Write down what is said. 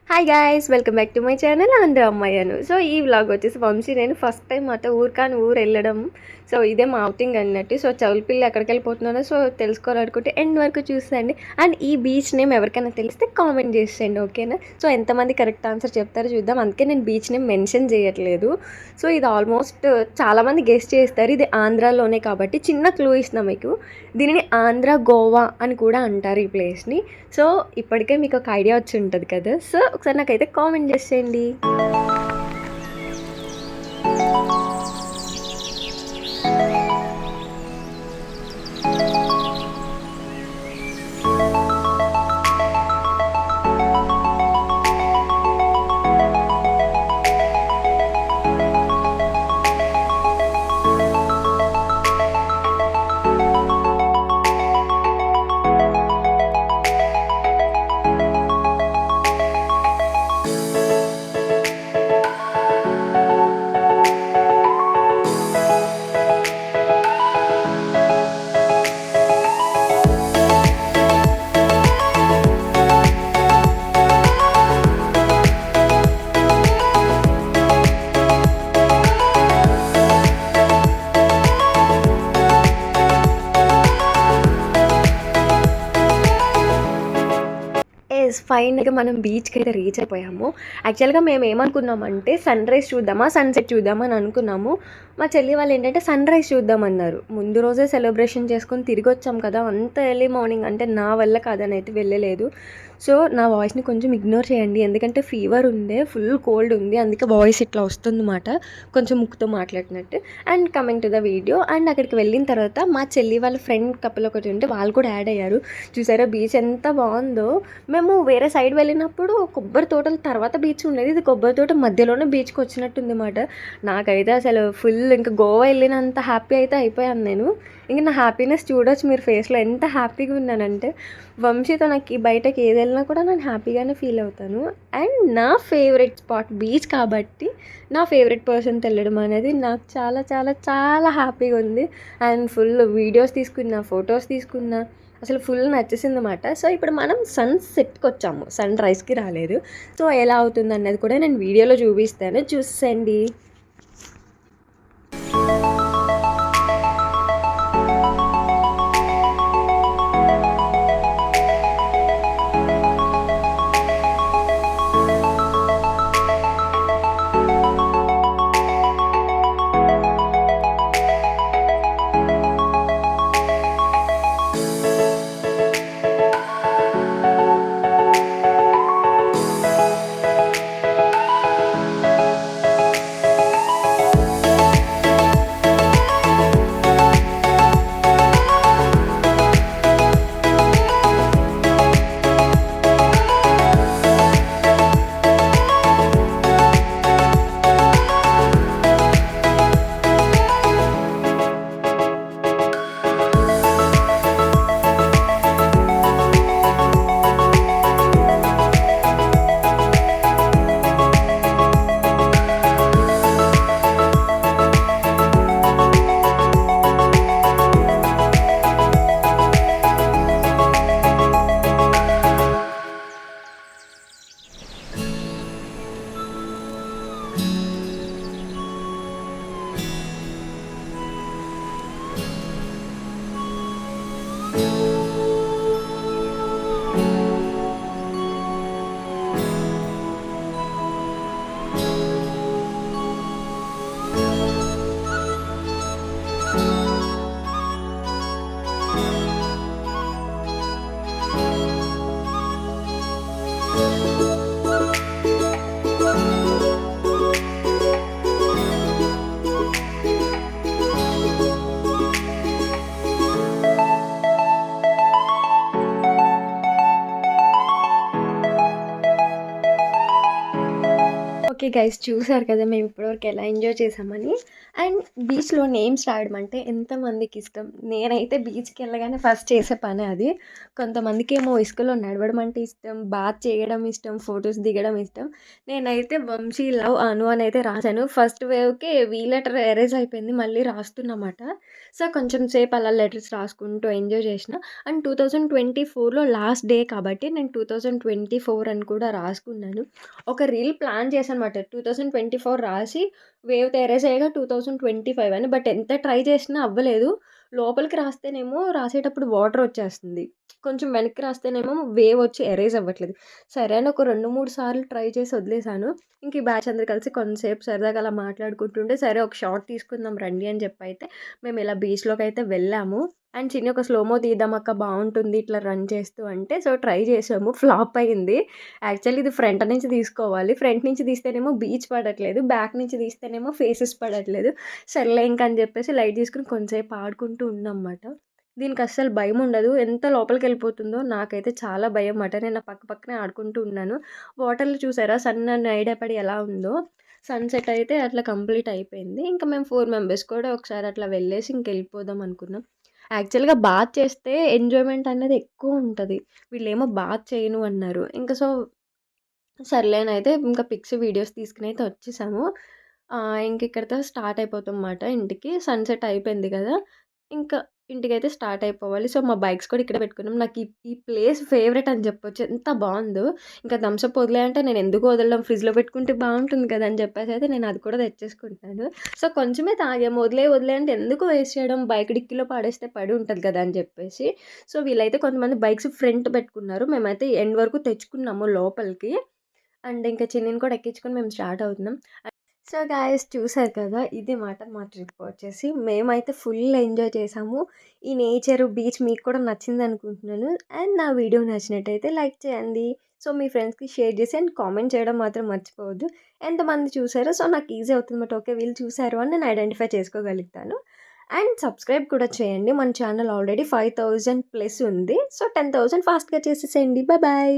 Hi guys welcome back to my channel Andhra అమ్మాయిను. So ఈ vlog వచ్చేసి వంశీ నేను ఫస్ట్ టైం అట ఊరు వెళ్ళడం. సో ఇదే మా అవుటింగ్ అన్నట్టు. సో చౌల్పిల్లి ఎక్కడికి వెళ్ళిపోతున్నానో సో తెలుసుకోవాలనుకుంటే ఎండ్ వరకు చూసేయండి. అండ్ ఈ బీచ్ నేమ్ ఎవరికైనా తెలిస్తే కామెంట్ చేసేయండి, ఓకేనా? సో ఎంతమంది కరెక్ట్ ఆన్సర్ చెప్తారో చూద్దాం. అందుకే నేను బీచ్ నేమ్ మెన్షన్ చేయట్లేదు. సో ఇది ఆల్మోస్ట్ చాలామంది గెస్ట్ చేస్తారు. ఇది ఆంధ్రాలోనే కాబట్టి చిన్న క్లూ ఇస్తున్నా మీకు. దీనిని ఆంధ్ర గోవా అని కూడా అంటారు ఈ ప్లేస్ని. సో ఇప్పటికే మీకు ఒక ఐడియా వచ్చి ఉంటుంది కదా. సో ఒకసారి నాకైతే కామెంట్ చేసేయండి. ఫైనల్గా మనం బీచ్కి అయితే రీచ్ అయిపోయాము. యాక్చువల్గా మేము ఏమనుకున్నామంటే సన్ రైజ్ చూద్దామా సన్సెట్ చూద్దామా అని అనుకున్నాము. మా చెల్లి వాళ్ళు ఏంటంటే సన్ రైజ్ చూద్దామన్నారు. ముందు రోజే సెలబ్రేషన్ చేసుకొని తిరిగి వచ్చాం కదా, అంత ఎర్లీ మార్నింగ్ అంటే నా వల్ల కాదని అయితే వెళ్ళలేదు. సో నా వాయిస్ని కొంచెం ఇగ్నోర్ చేయండి, ఎందుకంటే ఫీవర్ ఉండే, ఫుల్ కోల్డ్ ఉంది, అందుకే వాయిస్ ఇట్లా వస్తుందన్నమాట, కొంచెం ముక్కుతో మాట్లాడినట్టు. And coming to the video, and అక్కడికి వెళ్ళిన తర్వాత మా చెల్లి వాళ్ళ ఫ్రెండ్ కపుల్ ఒకటి ఉంటే వాళ్ళు కూడా యాడ్ అయ్యారు. చూసారా బీచ్ ఎంత బాగుందో. మేము వేరే సైడ్ వెళ్ళినప్పుడు కొబ్బరి తోటల తర్వాత బీచ్ ఉండేది, ఇది కొబ్బరి తోట మధ్యలోనే బీచ్కి వచ్చినట్టుంది అన్నమాట. నాకైతే అసలు ఫుల్ ఇంకా గోవా వెళ్ళినంత హ్యాపీ అయితే అయిపోయాను నేను. ఇంక నా హ్యాపీనెస్ చూడొచ్చు మీరు ఫేస్లో, ఎంత హ్యాపీగా ఉన్నానంటే. వంశీతో నాకు ఈ బయటకి ఏది వెళ్ళినా కూడా నేను హ్యాపీగానే ఫీల్ అవుతాను. అండ్ నా ఫేవరెట్ స్పాట్ బీచ్ కాబట్టి నా ఫేవరెట్ పర్సన్తో వెళ్ళడం అనేది నాకు చాలా చాలా చాలా హ్యాపీగా ఉంది. అండ్ ఫుల్ వీడియోస్ తీసుకున్నా, ఫొటోస్ తీసుకున్నా, అసలు ఫుల్ నచ్చేసింది అన్నమాట. సో ఇప్పుడు మనం సన్సెట్కి వచ్చాము, సన్ రైజ్కి రాలేదు. సో ఎలా అవుతుంది అన్నది కూడా నేను వీడియోలో చూపిస్తాను, చూసేయండి. ఓకే గైస్, చూసారు కదా మేము ఇప్పటివరకు ఎలా ఎంజాయ్ చేసామని. అండ్ బీచ్‌లో నేమ్స్ రాయడం అంటే ఎంతమందికి ఇష్టం. నేనైతే బీచ్‌కి వెళ్ళగానే ఫస్ట్ చేసే పనే అది. కొంతమందికేమో ఇసుకలో నడవడం అంటే ఇష్టం, బాత్ చేయడం ఇష్టం, ఫోటోస్ దిగడం ఇష్టం. నేనైతే వంశీ లవ్ అను అని అయితే రాసాను. ఫస్ట్ వేవ్‌కే వి లెటర్ ఎరేజ్ అయిపోయింది. మళ్ళీ రాస్తున్నమాట. సో, కొంచెం సేపు అలా లెటర్స్ రాసుకుంటూ ఎంజాయ్ చేసిన. అండ్ 2024లో లాస్ట్ డే కాబట్టి నేను 2024 అని కూడా రాసుకున్నాను. ఒక రీల్ ప్లాన్ చేశానమాట. 2024 రాసి వేవ్‌తో ఎరేజ్ అయ్యాక 2025 అని. బట్ ఎంత ట్రై చేసినా అవ్వలేదు. లోపలికి రాస్తేనేమో రాసేటప్పుడు వాటర్ వచ్చేస్తుంది. కొంచెం వెనక్కి రాస్తేనేమో వేవ్ వచ్చి ఎరేజ్ అవ్వట్లేదు. సరే అని ఒక 2, 3 సార్లు ట్రై చేసి వదిలేసాను. ఇంక ఈ బ్యాచ్ అందరూ కలిసి కొంతసేపు సరదాగా అలా మాట్లాడుకుంటుంటే, సరే ఒక షాట్ తీసుకుందాం రండి అని చెప్పైతే మేము ఇలా బీచ్‌లోకైతే వెళ్ళాము. అండ్ చిన్ని ఒక స్లోమో తీద్దామక్క బావుంటుంది ఇట్లా రన్ చేస్తూ అంటే, సో ట్రై చేసాము. ఫ్లాప్ అయింది. యాక్చువల్లీ ఇది ఫ్రంట్ నుంచి తీసుకోవాలి. ఫ్రంట్ నుంచి తీస్తేనేమో బీచ్ పడట్లేదు. బ్యాక్ నుంచి తీస్తేనేమో ఫేసెస్ పడట్లేదు. సర్లే ఇంక అని చెప్పేసి లైట్ తీసుకొని కొంతసేపు ఆడుకుంటూ ఉన్నానమాట. దీనికి అస్సలు భయముండదు. ఎంత లోపలికెళ్ళిపోతుందో నాకైతే చాలా భయం మాట. నేను పక్క పక్కనే ఆడుకుంటూ ఉన్నాను. వాటర్‌లో చూసారా సన్ నైట్ పడి ఎలా ఉందో. సన్‌సెట్ అయితే అట్లా కంప్లీట్ అయిపోయింది. ఇంకా మేము 4 మెంబర్స్ కూడా ఒకసారి అట్లా వెళ్ళేసి ఇంకెళ్ళిపోదాం అనుకున్నాం. యాక్చువల్‌గా బాత్ చేస్తే ఎంజాయ్‌మెంట్ అనేది ఎక్కువుంటది. వీళ్ళేమో బాత్ చేయను అన్నారు. ఇంక సో, సర్లే అనయితే ఇంకా పిక్స్, వీడియోస్ తీసుకొనైతే వచ్చేసాము. ఇంక ఇక్కడితో స్టార్ట్ అయిపోతాంమాట ఇంటికి. సన్‌సెట్ అయిపోయింది గదా! ఇంకా ఇంటికైతే స్టార్ట్ అయిపోవాలి. సో, మా బైక్స్ కూడా ఇక్కడే పెట్టుకున్నాం. నాకు ఈ ఈ ప్లేస్ ఫేవరెట్ అని చెప్పొచ్చు. ఎంత బావుందో. ఇంకా థమ్స్ అప్ వదిలేయంటే నేను ఎందుకు వదలడం ఫ్రిడ్జ్‌లో పెట్టుకుంటే బావుంటుంది కదా! అని చెప్పేసయితే నేను అది కూడా తెచ్చేసుకుంటున్నాను. సో, కొంచెమే తాగాము. వదిలేయి అంటే ఎందుకు వేస్ట్ చేయడం బైక్ డిక్కీలో పడేస్తే పడి ఉంటది కదా! అని చెప్పేసి. సో, వీళ్ళైతే కొంతమంది బైక్స్ ఫ్రంట్ పెట్టుకున్నారు. మేమైతే ఎండ్ వరకు తెచ్చుకున్నాము లోపలికి. అండ్ ఇంకా చిన్నిని కూడా ఎక్కించుకొని మేము స్టార్ట్ అవుతున్నాం. సో గాయ్స్, చూసారు కదా! ఇది మాట మా ట్రిప్ వచ్చేసి. మేమైతే ఫుల్ ఎంజాయ్ చేసాము. ఈ నేచరు, బీచ్ మీకు కూడా నచ్చిందనుకుంటున్నాను. అండ్ నా వీడియో నచ్చినట్టయితే లైక్ చేయండి. సో, మీ ఫ్రెండ్స్‌కి షేర్ చేసి అండ్ కామెంట్ చేయడం మాత్రం మర్చిపోవద్దు. ఎంతమంది చూసారో సో, నాకు ఈజీ అవుతుందన్నమాట. ఓకే, వీళ్ళు చూసారు అని నేను ఐడెంటిఫై చేసుకోగలుగుతాను. అండ్ సబ్స్క్రైబ్ కూడా చేయండి. మన ఛానల్ ఆల్రెడీ 5000 ప్లస్ ఉంది. సో, 10,000 ఫాస్ట్‌గా చేసేసేయండి. బాయ్.